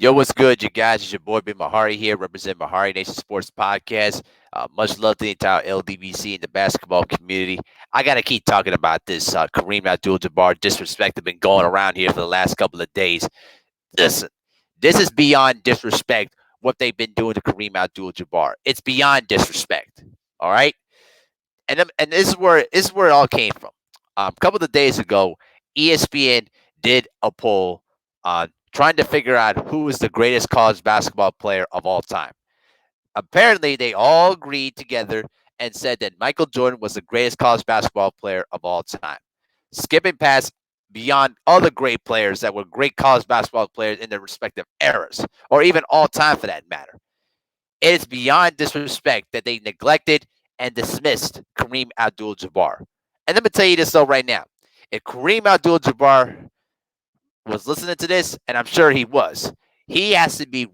Yo, what's good, you guys? It's your boy Ben Mahari here, representing Mahari Nation Sports Podcast. Much love to the entire LDBC and the basketball community. I got to keep talking about this Kareem Abdul Jabbar disrespect that's been going around here for the last couple of days. Listen, this is beyond disrespect what they've been doing to Kareem Abdul Jabbar. It's beyond disrespect. All right. And this is where it all came from. A couple of days ago, ESPN did a poll on trying to figure out who is the greatest college basketball player of all time. Apparently, they all agreed together and said that Michael Jordan was the greatest college basketball player of all time, skipping past beyond other great players that were great college basketball players in their respective eras, or even all time for that matter. It is beyond disrespect that they neglected and dismissed Kareem Abdul Jabbar. And let me tell you this though, right now. If Kareem Abdul Jabbar was listening to this, and I'm sure he was, he has to be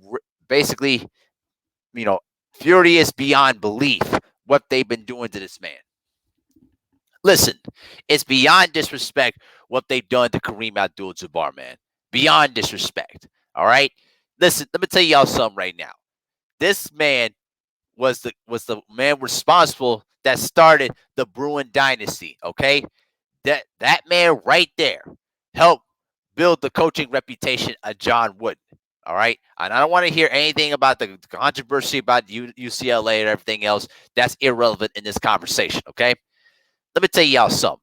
basically, you know, furious beyond belief what they've been doing to this man. Listen, it's beyond disrespect what they've done to Kareem Abdul Jabbar, man. Beyond disrespect. All right? Listen, let me tell y'all something right now. This man was the man responsible that started the Bruin dynasty. Okay, that man right there helped build the coaching reputation of John Wooden. All right, and I don't want to hear anything about the controversy about UCLA and everything else. That's irrelevant in this conversation. Okay, let me tell y'all something.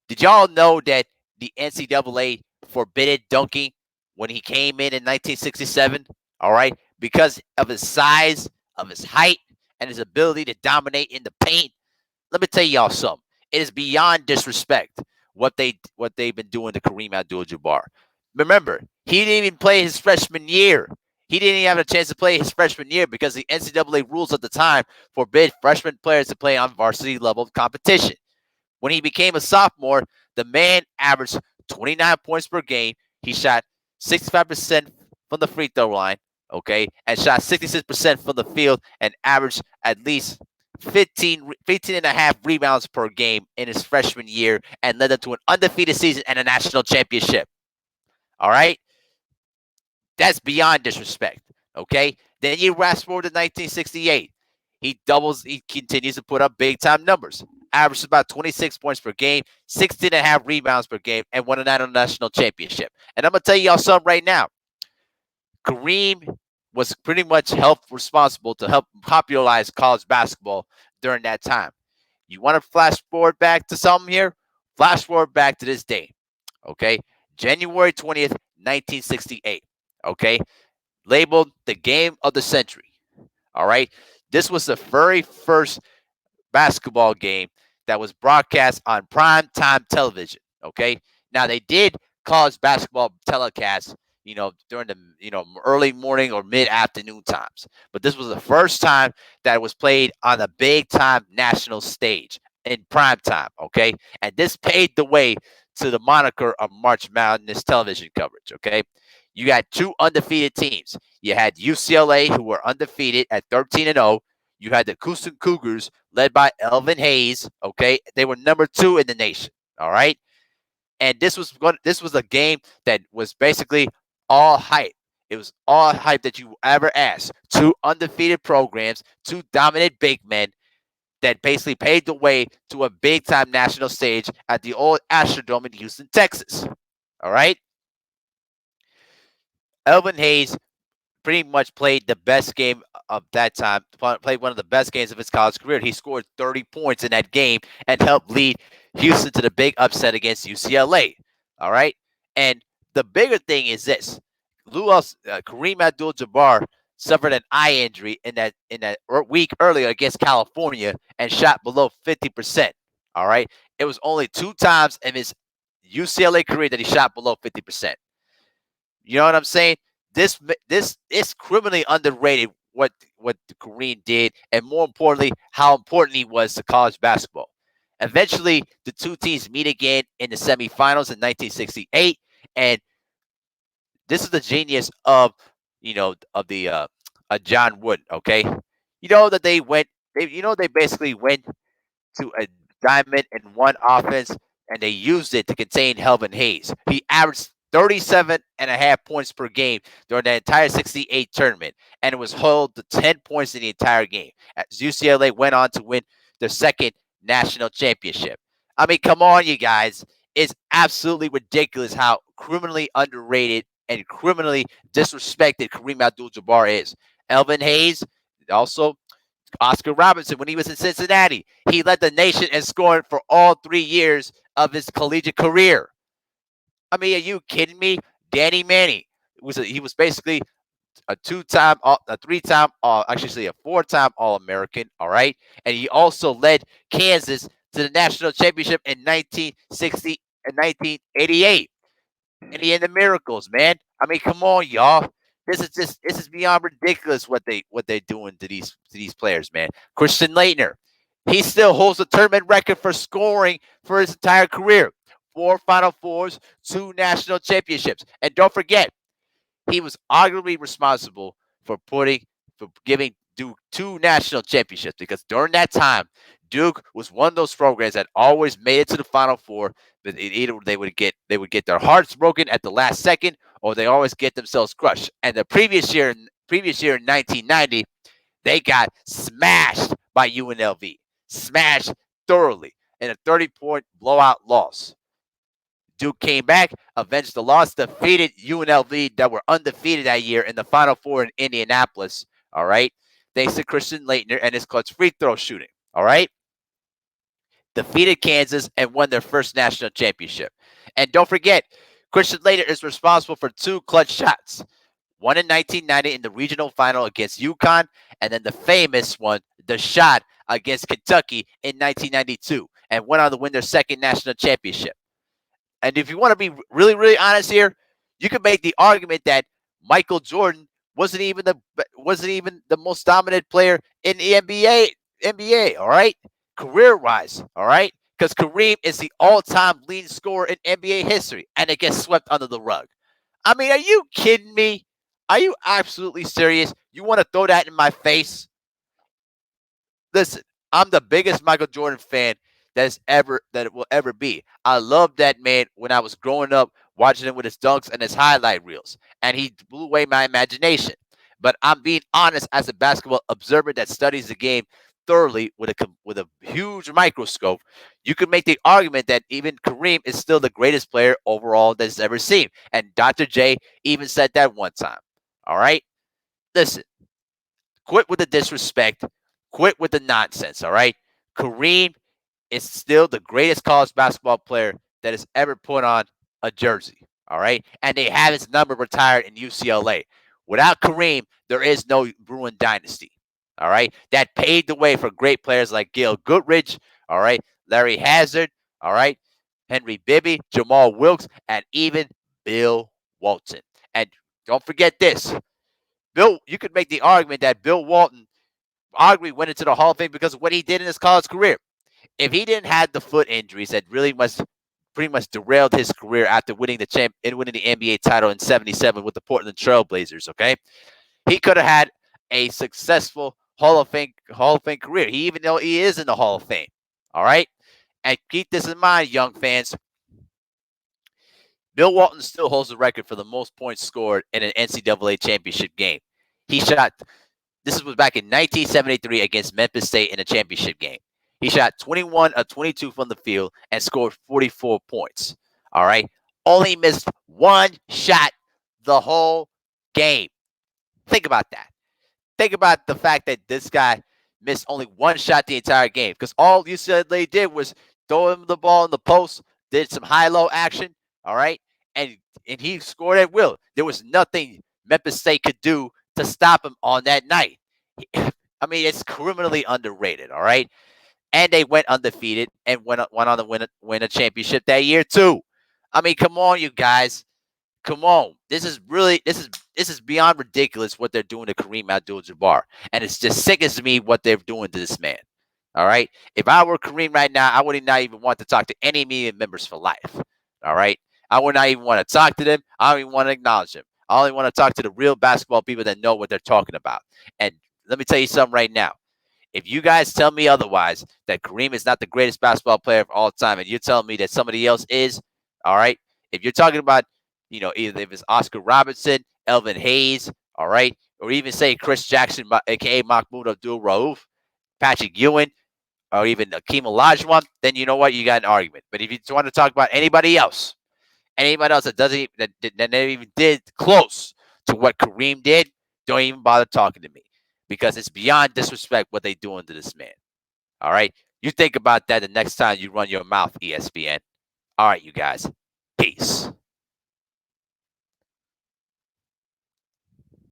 Did y'all know that the NCAA forbidden dunking when he came in 1967? All right, because of his size, of his height, and his ability to dominate in the paint. Let me tell y'all something. It is beyond disrespect what they've been doing to Kareem Abdul-Jabbar. Remember, he didn't even play his freshman year. He didn't even have a chance to play his freshman year because the NCAA rules at the time forbid freshman players to play on varsity level competition. When he became a sophomore, the man averaged 29 points per game. He shot 65% from the free throw line, okay, and shot 66% from the field and averaged at least 15 and a half rebounds per game in his freshman year and led them to an undefeated season and a national championship. All right? That's beyond disrespect, okay? Then you fast forward to 1968. He continues to put up big time numbers. Averaged about 26 points per game, 16 and a half rebounds per game, and won a national championship. And I'm going to tell y'all something right now. Kareem was pretty much responsible to help popularize college basketball during that time. You want to flash forward back to something here? Flash forward back to this day. Okay. January 20th, 1968. Okay. Labeled the game of the century. All right. This was the very first basketball game that was broadcast on prime time television. Okay. Now they did college basketball telecasts, during the early morning or mid afternoon times, but this was the first time that it was played on a big time national stage in prime time. Okay. And this paved the way to the moniker of March Madness television coverage. Okay. You had two undefeated teams. You had UCLA, who were undefeated at 13-0. You had the Coosa Cougars, led by Elvin Hayes. Okay, they were number 2 in the nation. All right, and this was a game that was basically all hype. It was all hype that you ever asked. Two undefeated programs, two dominant big men that basically paved the way to a big time national stage at the old Astrodome in Houston, Texas. All right, Elvin Hayes pretty much played the best game of that time, played one of the best games of his college career. He scored 30 points in that game and helped lead Houston to the big upset against UCLA. All right. And the bigger thing is this: Kareem Abdul Jabbar suffered an eye injury in that week earlier against California and shot below 50%. All right. It was only 2 times in his UCLA career that he shot below 50%. You know what I'm saying? This is criminally underrated what Kareem did, and more importantly, how important he was to college basketball. Eventually, the two teams meet again in the semifinals in 1968, and this is the genius of the John Wooden. Okay, that they basically went to a diamond and one offense, and they used it to contain Elvin Hayes. He averaged 37 and a half points per game during the entire 68 tournament, and it was held to 10 points in the entire game as UCLA went on to win their second national championship. I mean, come on, you guys. It's absolutely ridiculous how criminally underrated and criminally disrespected Kareem Abdul Jabbar is. Elvin Hayes, also Oscar Robinson, when he was in Cincinnati, he led the nation in scoring for all 3 years of his collegiate career. I mean, are you kidding me? Danny Manning he was basically a two-time, a three-time, actually a four-time All-American. All right, and he also led Kansas to the national championship in 1960 and 1988. And he had the miracles, man. I mean, come on, y'all. This is beyond ridiculous what they're doing to these players, man. Christian Leitner, he still holds the tournament record for scoring for his entire career. 4 Final Fours, 2 national championships. And don't forget, he was arguably responsible for giving Duke 2 national championships because during that time, Duke was one of those programs that always made it to the Final Four, but either they would get their hearts broken at the last second, or they always get themselves crushed. And the previous year in 1990, they got smashed by UNLV, smashed thoroughly in a 30-point blowout loss. Duke came back, avenged the loss, defeated UNLV that were undefeated that year in the Final Four in Indianapolis. All right. Thanks to Christian Leitner and his clutch free throw shooting. All right. Defeated Kansas and won their first national championship. And don't forget, Christian Leitner is responsible for 2 clutch shots. One in 1990 in the regional final against UConn, and then the famous one, the shot against Kentucky in 1992, and went on to win their second national championship. And if you want to be really, really honest here, you could make the argument that Michael Jordan wasn't even the most dominant player in the NBA. NBA, all right, career wise, all right, because Kareem is the all-time leading scorer in NBA history, and it gets swept under the rug. I mean, are you kidding me? Are you absolutely serious? You want to throw that in my face? Listen, I'm the biggest Michael Jordan fan that it will ever be. I loved that man when I was growing up, watching him with his dunks and his highlight reels, and he blew away my imagination. But I'm being honest as a basketball observer that studies the game thoroughly with a huge microscope. You could make the argument that even Kareem is still the greatest player overall that's ever seen, and Dr. J even said that one time. All right, listen, quit with the disrespect, quit with the nonsense. All right, Kareem is still the greatest college basketball player that has ever put on a jersey. All right. And they have his number retired in UCLA. Without Kareem, there is no Bruin dynasty. All right. That paved the way for great players like Gail Goodrich. All right. Larry Hazard. All right. Henry Bibby, Jamal Wilkes, and even Bill Walton. And don't forget this. You could make the argument that Bill Walton arguably went into the Hall of Fame because of what he did in his college career. If he didn't have the foot injuries that really must pretty much derailed his career after winning the NBA title in '77 with the Portland Trailblazers, okay, he could have had a successful Hall of Fame career. Even though he is in the Hall of Fame, all right. And keep this in mind, young fans. Bill Walton still holds the record for the most points scored in an NCAA championship game. He shot This was back in 1973 against Memphis State in a championship game. He shot 21 of 22 from the field and scored 44 points. All right. Only missed one shot the whole game. Think about that. Think about the fact that this guy missed only one shot the entire game because all UCLA did was throw him the ball in the post, did some high-low action, all right, and he scored at will. There was nothing Memphis State could do to stop him on that night. I mean, it's criminally underrated, all right. And they went undefeated and went on to win a championship that year too. I mean, come on, you guys. Come on. This is beyond ridiculous what they're doing to Kareem Abdul-Jabbar, and it's just sickens to me what they're doing to this man. All right. If I were Kareem right now, I would not even want to talk to any media members for life. All right. I would not even want to talk to them. I don't even want to acknowledge them. I only want to talk to the real basketball people that know what they're talking about. And let me tell you something right now. If you guys tell me otherwise, that Kareem is not the greatest basketball player of all time, and you're telling me that somebody else is, all right. If you're talking about either if it's Oscar Robertson, Elvin Hayes, all right, or even say Chris Jackson, aka Mahmoud Abdul Rauf, Patrick Ewing, or even Akeem Olajuwon, then you know what? You got an argument. But if you want to talk about anybody else that doesn't even, that never even did close to what Kareem did, don't even bother talking to me because it's beyond disrespect what they doing to this man. All right, you think about that the next time you run your mouth, ESPN. All right, you guys, peace.